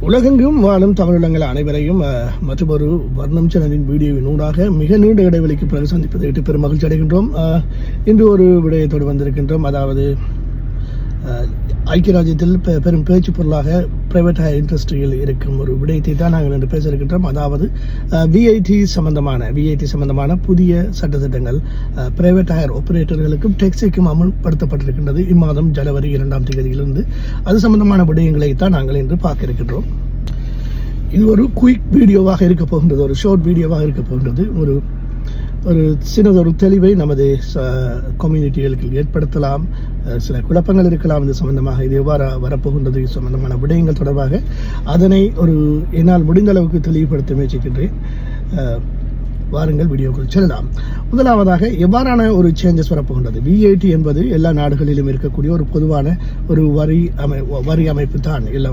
உலகெங்கும் வாழும் தமிழங்கள் அனைவரையும் மற்றொரு வர்ணம் சேனலின் வீடியோவின் ஊடாக மிக நீண்ட இடைவெளிக்கு பிறகு சந்திப்பதை விட்டு பெரும் மகிழ்ச்சி அடைகின்றோம். இன்று ஒரு விடயத்தோடு வந்திருக்கின்றோம். அதாவது ஐக்கிய ராஜ்யத்தில் பெரும் பேச்சு பொருளாக பிரைவேட் ஹயர் இண்டஸ்ட்ரியில் இருக்கும் ஒரு விடயத்தை தான் நாங்கள் இன்று பேச இருக்கின்றோம். அதாவது விஐடி சம்பந்தமான புதிய சட்டத்திட்டங்கள் பிரைவேட் ஹயர் ஆபரேட்டர்களுக்கும் டெக்ஸிக்கும் அமல்படுத்தப்பட்டிருக்கின்றது. இம்மாதம் ஜனவரி 2ஆம் தேதியிலிருந்து அது சம்பந்தமான விடயங்களை தான் நாங்கள் இன்று பார்க்க இருக்கின்றோம். இது ஒரு குயிக் வீடியோவாக இருக்க போகின்றது, ஒரு ஷார்ட் வீடியோவாக இருக்க போகின்றது. ஒரு சின்னதொரு தெளிவை நமது கம்யூனிட்டிகளுக்கு ஏற்படுத்தலாம். சில குழப்பங்கள் இருக்கலாம் இது சம்பந்தமாக, இது எவ்வாறு வரப்போகின்றது சம்பந்தமான விடயங்கள் தொடர்பாக அதனை என்னால் முடிந்த அளவுக்கு தெளிவுபடுத்த முயற்சிக்கின்றேன். வாருங்கள் வீடியோக்குள் செல்லலாம். முதலாவதாக எவ்வாறான ஒரு சேஞ்சஸ் வரப்போகின்றது. விஐடி என்பது எல்லா நாடுகளிலும் இருக்கக்கூடிய ஒரு பொதுவான ஒரு வரி அமைப்பு தான். எல்லா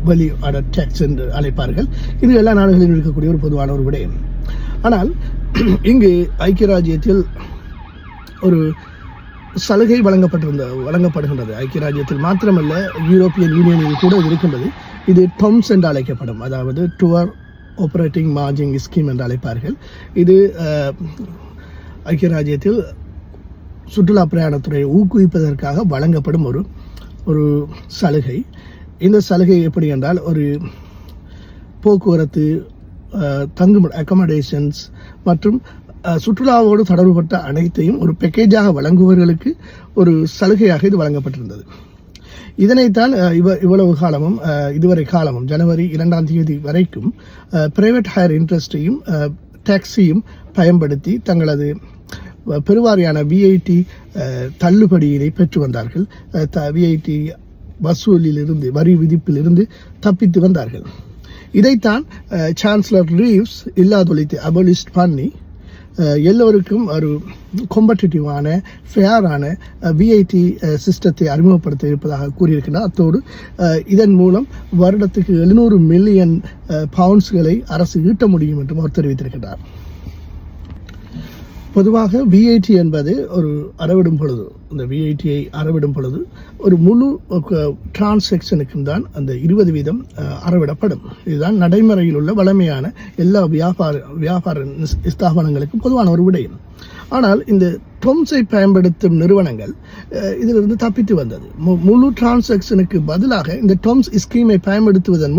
வெளி டேக்ஸ் என்று அழைப்பார்கள். இது எல்லா நாடுகளிலும் இருக்கக்கூடிய ஒரு பொதுவான ஒரு விடயம். ஆனால் இங்கு ஐக்கிய ராஜ்யத்தில் ஒரு சலுகை வழங்கப்படுகின்றது. ஐக்கிய ராஜ்யத்தில் மாத்திரமல்ல, யூரோப்பியன் யூனியனில் கூட இருக்கின்றது. இது டொம்ஸ் என்று அழைக்கப்படும். அதாவது டுவர் ஆபரேட்டிங் மார்ஜின் ஸ்கீம் என்று அழைப்பார்கள். இது ஐக்கிய ராஜ்யத்தில் சுற்றுலா பிரயாணத்துறையை ஊக்குவிப்பதற்காக வழங்கப்படும் ஒரு சலுகை. இந்த சலுகை எப்படி என்றால், ஒரு போக்குவரத்து, தங்கும் அக்கமடேஷன்ஸ் மற்றும் சுற்றுலாவோடு தொடர்புபட்ட அனைத்தையும் ஒரு பேக்கேஜாக வழங்குபவர்களுக்கு ஒரு சலுகையாக இது வழங்கப்பட்டிருந்தது. இதனைத்தான் இவ்வளவு காலமும் இதுவரை காலமும் ஜனவரி 2ஆம் தேதி வரைக்கும் பிரைவேட் ஹயர் இண்டஸ்ட்ரியும் டாக்ஸியும் பயன்படுத்தி தங்களது பெருவாரியான விஐடி தள்ளுபடியினை பெற்று வந்தார்கள். விஐடி வசூலிலிருந்து, வரி விதிப்பிலிருந்து தப்பித்து வந்தார்கள். இதைத்தான் சான்சலர் ரீவ்ஸ் இல்லாதொழித்து அபோலிஸ்ட் பண்ணி எல்லோருக்கும் ஒரு காம்படிட்டிவான ஃபேரான விஐடி சிஸ்டத்தை அறிமுகப்படுத்த இருப்பதாக கூறியிருக்கிறார். அத்தோடு இதன் மூலம் வருடத்துக்கு 700 மில்லியன் பவுண்ட்ஸ்களை அரசு ஈட்ட முடியும் என்றும் அவர் தெரிவித்திருக்கிறார். பொதுவாக விஐடி என்பது இந்த விஐடியை அறவிடும் பொழுது ஒரு முழு டிரான்சாக்ஷனுக்கும் தான் அந்த 20% அறவிடப்படும். இதுதான் நடைமுறையில் உள்ள வழமையான எல்லா வியாபார ஸ்தாபனங்களுக்கும் பொதுவான ஒரு விடயம். ஆனால் இந்த டொம்ஸை பயன்படுத்தும் நிறுவனங்கள் இதிலிருந்து தப்பித்து வந்தது. முழு டிரான்சாக்ஷனுக்கு பதிலாக இந்த டொம்ஸ் ஸ்கீமை பயன்படுத்துவதன்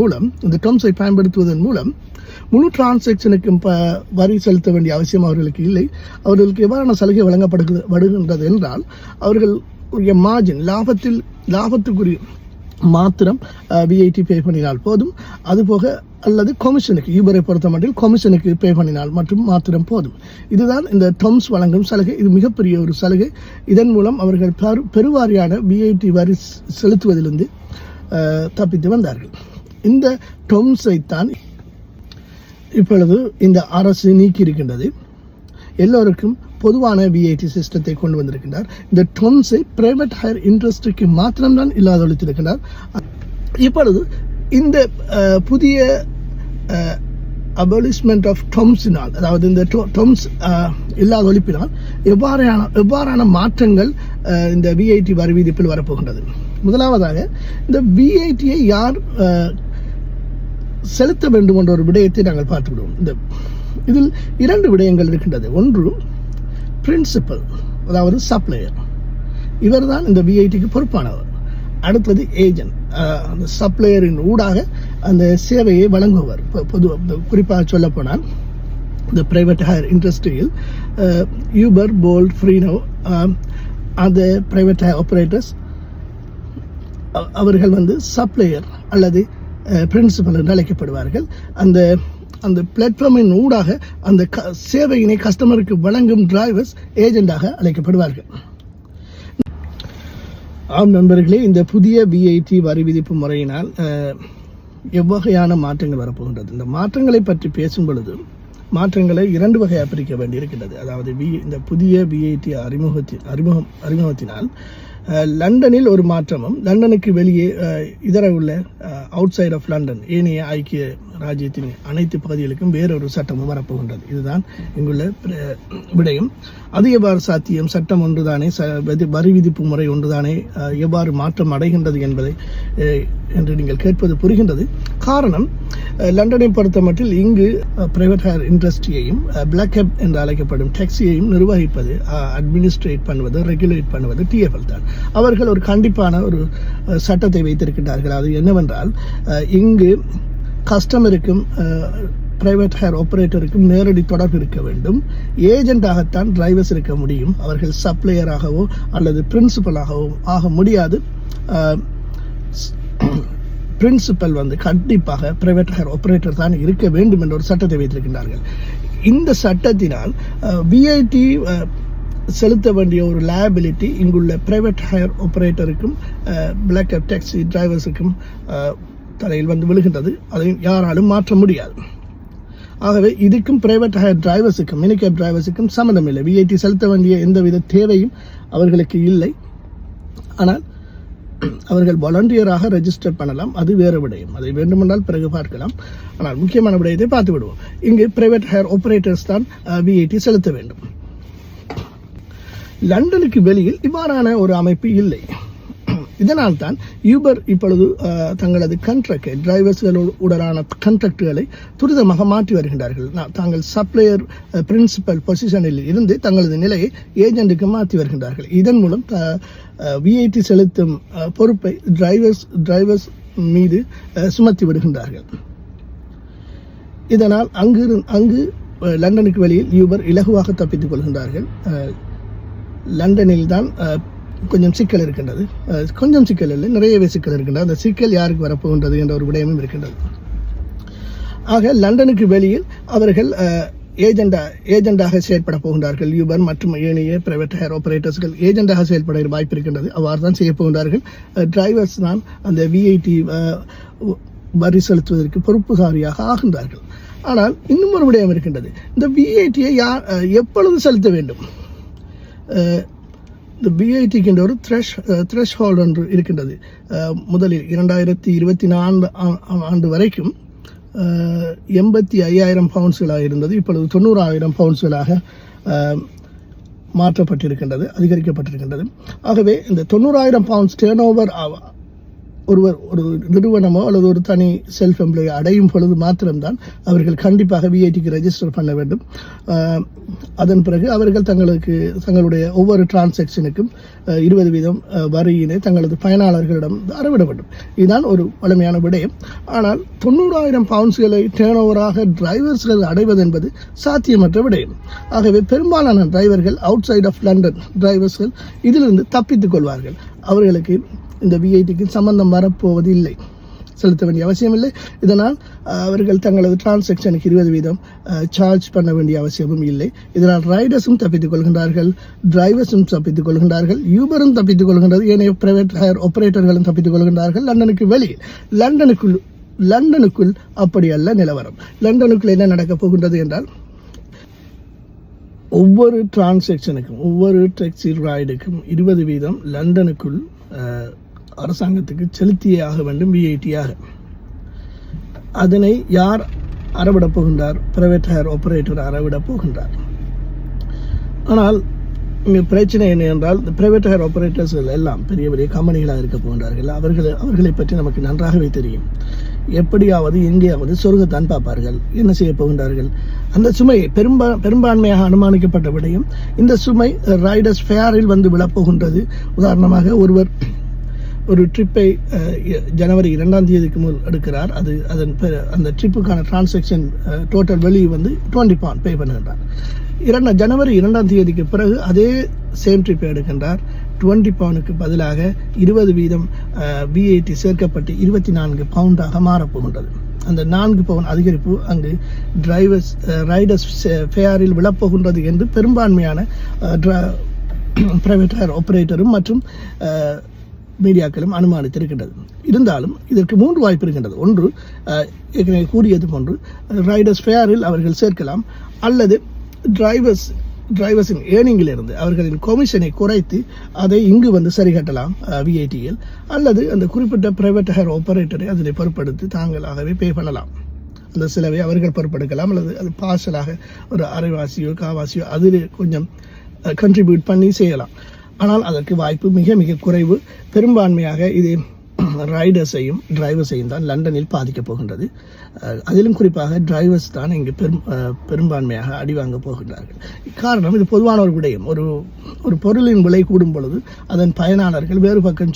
மூலம் முழு டிரான்சாக்ஷனுக்கும் வரி செலுத்த வேண்டிய அவசியம் அவர்களுக்கு இல்லை. அவர்களுக்கு எவ்வாறான சலுகை வழங்கப்படுகின்றது என்றால், அவர்களுடைய மார்ஜின் லாபத்துக்குரிய மாத்திரம் விஐடி பே பண்ணினால் போதும். அதுபோக அல்லது கமிஷனுக்கு, யூபரை பொறுத்த மட்டும் கமிஷனுக்கு பே பண்ணினால் மாத்திரம் போதும். இதுதான் இந்த டொம்ஸ் வழங்கும் சலுகை. இது மிகப்பெரிய ஒரு சலுகை. இதன் மூலம் அவர்கள் பெருவாரியான விஐடி வரி செலுத்துவதிலிருந்து தப்பித்து வந்தார்கள். இந்த டொம்ஸை தான் இப்பொழுது இந்த அரசு நீக்கி இருக்கின்றது. எல்லோருக்கும் பொதுவான விஐடி சிஸ்டத்தை கொண்டு வந்திருக்கின்றார். இந்த டொம்ஸை பிரைவேட் ஹயர் இண்டஸ்ட்ரிக்கு மாத்திரம்தான் இல்லாதொழித்திருக்கிறார். இப்பொழுது இந்த புதிய அபாலிஷ்மெண்ட் ஆஃப் டொம்ஸினால், அதாவது இந்த டொம்ஸ் இல்லாதொழிப்பினால் எவ்வாறான மாற்றங்கள் இந்த விஐடி வரி விதிப்பில் வரப்போகின்றது. முதலாவதாக, இந்த விஐடியை யார் செலுத்த வேண்டும் என்ற ஒரு விடயத்தை நாங்கள் பார்த்து விடுவோம். இதில் 2 விடயங்கள் இருக்கின்றது. ஒன்று பிரின்சிபல், அதாவது சப்ளையர். இவர் தான் இந்த விஐடிக்கு பொறுப்பானவர். அடுத்தது ஏஜென்ட், அந்த சப்ளையரின் ஊடாக அந்த சேவையை வழங்குபவர். குறிப்பாக சொல்ல போனால், இந்த பிரைவேட் ஹயர் இண்டஸ்ட்ரியில் யூபர், போல்ட், ஃப்ரீனோ, அந்த பிரைவேட் ஹயர் ஆபரேட்டர்ஸ் அவர்கள் சப்ளையர் அல்லது பிரின்சிபல் என்று அழைக்கப்படுவார்கள். அந்த பிளாட்ஃபார்மின் ஊடாக அந்த சேவையினை கஸ்டமருக்கு வழங்கும் டிரைவர்ஸ் ஏஜெண்டாக அழைக்கப்படுவார்கள். ஆம் நண்பர்களே, இந்த புதிய விஐடி வரி விதிப்பு முறையினால் எவ்வகையான மாற்றங்கள் வரப்போகின்றது. இந்த மாற்றங்களை பற்றி பேசும் பொழுது மாற்றங்களை 2 வகையாக பிரிக்க வேண்டியிருக்கிறது. அதாவது இந்த புதிய விஐடி அறிமுகத்தினால் லண்டனில் ஒரு மாற்றமும், லண்டனுக்கு வெளியே இதர உள்ள அவுட் சைட் ஆஃப் லண்டன், ஏனைய ஐக்கிய ராஜ்யத்தின் அனைத்து பகுதிகளுக்கும் வேறொரு சட்டமும் வரப்போகின்றது. இதுதான் இங்குள்ள விடயம். அது எவ்வாறு சாத்தியம்? சட்டம் ஒன்றுதானே, வரி விதிப்பு முறை ஒன்றுதானே, எவ்வாறு மாற்றம் அடைகின்றது என்பதை என்று நீங்கள் கேட்பது புரிகின்றது. காரணம், லண்டனை பொறுத்த மட்டில் இங்கு பிரைவேட் ஹையர் இண்டஸ்ட்ரியையும் பிளாக் ஹெப் என்று அழைக்கப்படும் டாக்ஸியையும் நிர்வகிப்பது, அட்மினிஸ்ட்ரேட் பண்ணுவது, ரெகுலேட் பண்ணுவது TFL தான். அவர்கள் ஒரு கண்டிப்பான ஒரு சட்டத்தை வைத்திருக்கின்றார்கள். அது என்னவென்றால், இங்கு கஸ்டமருக்கும் பிரைவேட் ஹையர் ஆபரேட்டருக்கும் நேரடி தொடர்பு இருக்க வேண்டும். ஏஜென்டாகத்தான் டிரைவர்ஸ் இருக்க முடியும். அவர்கள் சப்ளையராகவோ அல்லது பிரின்சிபலாகவோ ஆக முடியாது. பிரின்சிபல் கண்டிப்பாக பிரைவேட் ஹையர் ஆபரேட்டர் தான் இருக்க வேண்டும் என்ற ஒரு சட்டத்தை வைத்திருக்கின்றார்கள். இந்த சட்டத்தினால் VAT செலுத்த வேண்டிய ஒரு லயபிலிட்டி இங்குள்ள பிரைவேட் ஹையர் ஆபரேட்டருக்கும் பிளாக் ஹெப் டாக்ஸி டிரைவர்ஸுக்கும் தலையில் விழுகின்றது. அதை யாராலும் மாற்ற முடியாது. ஆகவே இதுக்கும் பிரைவேட் ஹையர் டிரைவர்ஸுக்கும் மினி கேப் டிரைவர்ஸுக்கும் சம்மந்தம் இல்லை. VAT செலுத்த வேண்டிய எந்தவித தேவையும் அவர்களுக்கு இல்லை. ஆனால் அவர்கள் வாலண்டியராக ரெஜிஸ்டர் பண்ணலாம். அது வேறு விடயம். அதை வேண்டுமென்றால் பிறகு பார்க்கலாம். ஆனால் முக்கியமான விடயத்தை பார்த்து விடுவோம். இங்கு பிரைவேட் ஹையர் ஆபரேட்டர்ஸ் தான் VAT செலுத்த வேண்டும். லண்டனுக்கு வெளியில் இவ்வாறான ஒரு அமைப்பு இல்லை. இதனால் தான் யூபர் இப்பொழுது தங்களது கண்ட்ராக்டை டிரைவர்ஸ்களுடனான கண்ட்ராக்டுகளை துரிதமாக மாற்றி வருகின்றார்கள். தாங்கள் சப்ளையர் பிரின்சிபல் பொசிஷனில் இருந்து தங்களது நிலையை ஏஜென்ட்டுக்கு மாற்றி வருகின்றார்கள். இதன் மூலம் VAT செலுத்தும் பொறுப்பை டிரைவர்ஸ் மீது சுமத்தி விடுகின்றார்கள். இதனால் அங்கு லண்டனுக்கு வெளியில் யூபர் இலகுவாக தப்பித்துக் கொள்கின்றார்கள். லண்டனில் தான் கொஞ்சம் சிக்கல் இருக்கின்றது. கொஞ்சம் சிக்கல் இல்லை, நிறையவே சிக்கல் இருக்கின்றது. அந்த சிக்கல் யாருக்கு வரப்போகின்றது என்ற ஒரு விடயமும் இருக்கின்றது. ஆக லண்டனுக்கு வெளியில் அவர்கள் ஏஜெண்டாக செயல்பட போகின்றார்கள். யூபர் மற்றும் ஏனைய பிரைவேட் ஹையர் ஆபரேட்டர்ஸ்கள் ஏஜெண்டாக செயல்பட வாய்ப்பு இருக்கின்றது. அவ்வாறு தான் செய்ய போகின்றார்கள். டிரைவர்ஸ் தான் அந்த VAT வரி செலுத்துவதற்கு பொறுப்புதாரியாக ஆகின்றார்கள். ஆனால் இன்னும் ஒரு விடயம் இருக்கின்றது. இந்த VAT-யை எப்பொழுது செலுத்த வேண்டும்? இந்த VAT என்ற ஒரு த்ரெஷ்ஹோல்ட் ஒன்று இருக்கின்றது. முதலில் 2024 ஆண்டு வரைக்கும் 85,000 பவுண்ட்ஸ்களாக இருந்தது. இப்பொழுது 90,000 பவுண்ட்ஸ்களாக மாற்றப்பட்டிருக்கின்றது, அதிகரிக்கப்பட்டிருக்கின்றது. ஆகவே இந்த 90,000 பவுண்ட்ஸ் டேர்ன் ஓவர் ஒரு நிறுவனமோ அல்லது ஒரு தனி செல்ஃப் எம்ப்ளாயி அடையும் பொழுது மாத்திரம்தான் அவர்கள் கண்டிப்பாக VAT-க்கு ரெஜிஸ்டர் பண்ண வேண்டும். அதன் பிறகு அவர்கள் தங்களுடைய ஒவ்வொரு டிரான்சாக்ஷனுக்கும் 20% வரியினை தங்களது பயனாளர்களிடம் அறவிட வேண்டும். இதுதான் ஒரு வலிமையான விடயம். ஆனால் 90,000 பவுண்ட்ஸ்களை டேர்ன் ஓவராக டிரைவர்ஸ்கள் அடைவது என்பது சாத்தியமற்ற விடயம். ஆகவே பெரும்பாலான டிரைவர்கள் அவுட் சைட் ஆஃப் லண்டன் டிரைவர்ஸ்கள் இதிலிருந்து தப்பித்துக் கொள்வார்கள். அவர்களுக்கு இந்த VAT-க்கு சம்பந்தம் வரப்போவது இல்லை, செலுத்த வேண்டிய அவசியம் இல்லை. இதனால் அவர்கள் தங்களது டிரான்சாக்ஷனுக்கு 20% சார்ஜ் பண்ண வேண்டிய அவசியமும் இல்லை. இதனால் ரைடர்ஸும் தப்பித்துக் கொள்கின்றார்கள், டிரைவர்ஸும் தப்பித்துக் கொள்கின்றார்கள், யூபரும் தப்பித்துக் கொள்கின்றது, ஏனைய பிரைவேட் ஹையர் ஆபரேட்டர்களும் தப்பித்துக் கொள்கின்றார்கள். லண்டனுக்கு வெளியில், லண்டனுக்குள் அப்படி அல்ல நிலவரம். லண்டனுக்குள் என்ன நடக்கப் போகின்றது என்றால், ஒவ்வொரு டிரான்சாக்ஷனுக்கும் ஒவ்வொரு டாக்ஸி ரைடுக்கும் 20% லண்டனுக்குள் அரசாங்கத்துக்கு செலுத்தியே ஆக வேண்டும் VAT-யாக. அதனை யார் அறவிடப் போகின்றார்? பிரைவேட் ஹையர் ஆபரேட்டர் அறவிடப் போகின்றார். ஆனால் இங்கே பிரச்சனை என்ன என்றால், இந்த பிரைவேட் ஹையர் ஆபரேட்டர்ஸ்கள் எல்லாம் பெரிய பெரிய கம்பெனிகளாக இருக்க போகின்றார்கள். அவர்களை பற்றி நமக்கு நன்றாகவே தெரியும். எப்படியாவது எங்கேயாவது சொர்க்கத்தான் பார்ப்பார்கள். என்ன செய்ய போகின்றார்கள்? அந்த சுமை பெரும்பான்மையாக அனுமானிக்கப்பட்ட விடயம், இந்த சுமை ரைடர்ஸ் ஃபேரில் விழப்போகின்றது. உதாரணமாக ஒரு ட்ரிப்பை ஜனவரி 2ஆம் தேதிக்கு முதல் எடுக்கிறார். அந்த ட்ரிப்புக்கான டிரான்சாக்ஷன் டோட்டல் வெளியே £20 பே பண்ணுகின்றார். ஜனவரி 2ஆம் தேதிக்கு பிறகு அதே சேம் ட்ரிப்பை எடுக்கின்றார். £20 பதிலாக 20% VAT சேர்க்கப்பட்டு £24 மாறப்போகின்றது. அந்த 4 பவுண்ட் அதிகரிப்பு அங்கு ரைடர்ஸ் ஃபேரில் விழப்போகின்றது என்று பெரும்பான்மையான பிரைவேட் ஹையர் ஆபரேட்டரும் மற்றும் மீடியாக்களும் அனுமானித்திருக்கின்றது. இருந்தாலும் இதற்கு 3 வாய்ப்பு இருக்கின்றது. ஒன்று, ஏற்கனவே கூறியது போன்று ரைடர்ஸ் ஃபேரில் அவர்கள் சேர்க்கலாம், அல்லது டிரைவர்ஸின் ஏர்னிங்கிலிருந்து அவர்களின் கமிஷனை குறைத்து அதை இங்கு சரி கட்டலாம் VAT-யில், அல்லது அந்த குறிப்பிட்ட பிரைவேட் ஹையர் ஆபரேட்டரை அதனை பொருட்படுத்தி தாங்களாகவே பே பண்ணலாம். அந்த செலவை அவர்கள் பொறுப்பெடுக்கலாம், அல்லது அது பார்சலாக ஒரு அரைவாசியோ காவாசியோ அதில் கொஞ்சம் கண்ட்ரிபியூட் பண்ணி செய்யலாம். ஆனால் அதற்கு வாய்ப்பு மிக மிக குறைவு. பெரும்பான்மையாக இது ரைடர்ஸையும் டிரைவர்ஸையும் தான் லண்டனில் பாதிக்கப் போகின்றது. அதிலும் குறிப்பாக டிரைவர்ஸ் தான் இங்கு பெரும்பான்மையாக அடி வாங்க போகின்றார்கள். காரணம், இது பொதுவான ஒரு விடயம். ஒரு பொருளின் விலை கூடும் பொழுது அதன் பயனாளர்கள் வேறு பக்கம்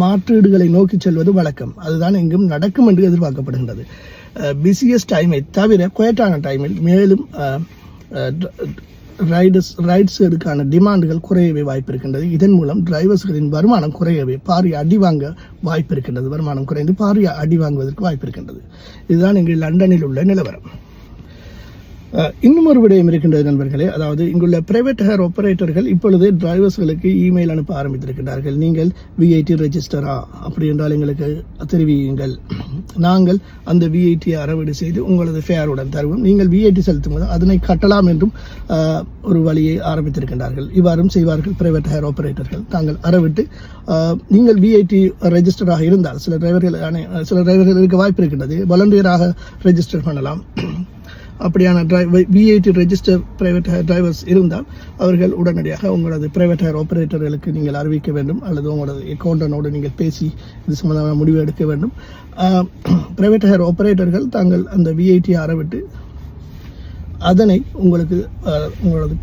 மாற்றீடுகளை நோக்கி செல்வது வழக்கம். அதுதான் இங்கும் நடக்கும் என்று எதிர்பார்க்கப்படுகின்றது. பிஸியஸ்ட் டைமை தவிர குவைட்டான டைமில் மேலும் ரைட்ஸுக்கான டிமாண்டுகள் குறையவே வாய்ப்பு இருக்கின்றது. இதன் மூலம் டிரைவர்ஸ்களின் வருமானம் குறையவே பாரிய அடி வாங்க வாய்ப்பு இருக்கின்றது. வருமானம் குறைந்து பாரிய அடி வாங்குவதற்கு வாய்ப்பு இருக்கின்றது. இதுதான் இங்கு லண்டனில் உள்ள நிலவரம். இன்னும் ஒரு விடயம் இருக்கின்றது நண்பர்களே. அதாவது இங்குள்ள பிரைவேட் ஹேர் ஆபரேட்டர்கள் இப்பொழுது டிரைவர்ஸ்களுக்கு இமெயில் அனுப்ப ஆரம்பித்திருக்கிறார்கள். நீங்கள் விஐடி ரெஜிஸ்டரா, அப்படி என்றால் எங்களுக்கு தெரிவியுங்கள், நாங்கள் அந்த விஐடியை அறவீடு செய்து உங்களது ஃபேருடன் தருவோம், நீங்கள் விஐடி செலுத்தும் போது அதனை கட்டலாம் என்றும் ஒரு வழியை ஆரம்பித்திருக்கின்றார்கள். இவ்வாறும் செய்வார்கள் பிரைவேட் ஹேர் ஆபரேட்டர்கள். தாங்கள் அறவிட்டு நீங்கள் விஐடி ரெஜிஸ்டராக இருந்தால், சில டிரைவர்கள் இருக்க வாய்ப்பு இருக்கின்றது, வாலண்டியராக ரெஜிஸ்டர் பண்ணலாம். அப்படியான VIT register private hair drivers இருந்தால் அவர்கள் உடனடியாக உங்களது பிரைவேட் ஹேர் ஆபரேட்டர்களுக்கு நீங்கள் அறிவிக்க வேண்டும், அல்லது உங்களது அக்கௌண்டனோடு நீங்கள் பேசி இது சம்பந்தமான முடிவு எடுக்க வேண்டும். பிரைவேட் ஹேர் ஆபரேட்டர்கள் தாங்கள் அந்த விஐடியை அறவிட்டு அதனை உங்களது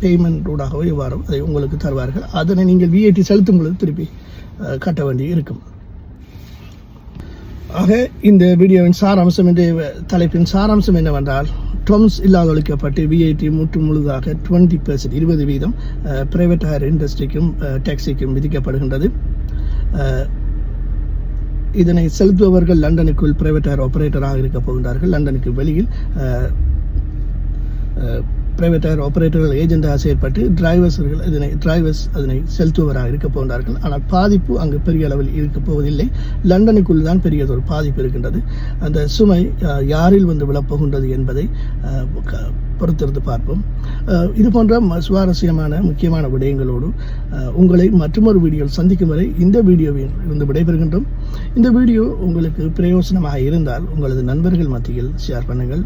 பேமெண்ட் ஊடாகவோ எவ்வாறோ அதை உங்களுக்கு தருவார்கள். அதனை நீங்கள் விஐடி செலுத்தும் பொழுது திருப்பி கட்ட வேண்டி இருக்கும். ஆக இந்த வீடியோவின் சாராம்சம், என்ற தலைப்பின் சாராம்சம் என்னவென்றால், டொம்ஸ் இல்லாதொழிக்கப்பட்டு விஐடி முழுதாக 20% 20% பிரைவேட் ஹேர் இண்டஸ்ட்ரிக்கும் டாக்ஸிக்கும் விதிக்கப்படுகின்றது. இதனை செலுத்துபவர்கள் லண்டனுக்குள் பிரைவேட் ஹேர் ஆபரேட்டராக இருக்க போகின்றார்கள். லண்டனுக்கு வெளியில் பிரைவேட் ஹேர் ஆபரேட்டர்கள் ஏஜெண்டாக செயற்பட்டு டிரைவர்ஸ் அதனை செலுத்துவராக இருக்க போகின்றார்கள். ஆனால் பாதிப்பு அங்கு பெரிய அளவில் இருக்கப் போவதில்லை. லண்டனுக்குள் தான் பெரியதொரு பாதிப்பு இருக்கின்றது. அந்த சுமை யாரில் வந்து விழப்போகின்றது என்பதை பொறுத்திருந்து பார்ப்போம். இது போன்ற சுவாரஸ்யமான முக்கியமான விடயங்களோடு உங்களை மற்றொரு வீடியோவில் சந்திக்கும் வரை இந்த வீடியோவில் இருந்து விடைபெறுகின்றோம். இந்த வீடியோ உங்களுக்கு பிரயோசனமாக இருந்தால் உங்களது நண்பர்கள் மத்தியில் ஷேர் பண்ணுங்கள்.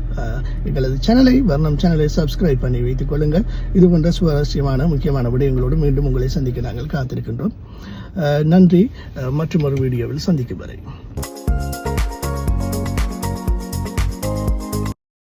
எங்களது வர்ணம் சேனலை சப்ஸ்கிரைப் பண்ணி வைத்துக் கொள்ளுங்கள். இது போன்ற சுவாரஸ்யமான முக்கியமான விடயங்களோடு மீண்டும் உங்களை சந்திக்க நாங்கள் காத்திருக்கின்றோம். நன்றி. மற்றொரு வீடியோவில் சந்திக்கும் வரை.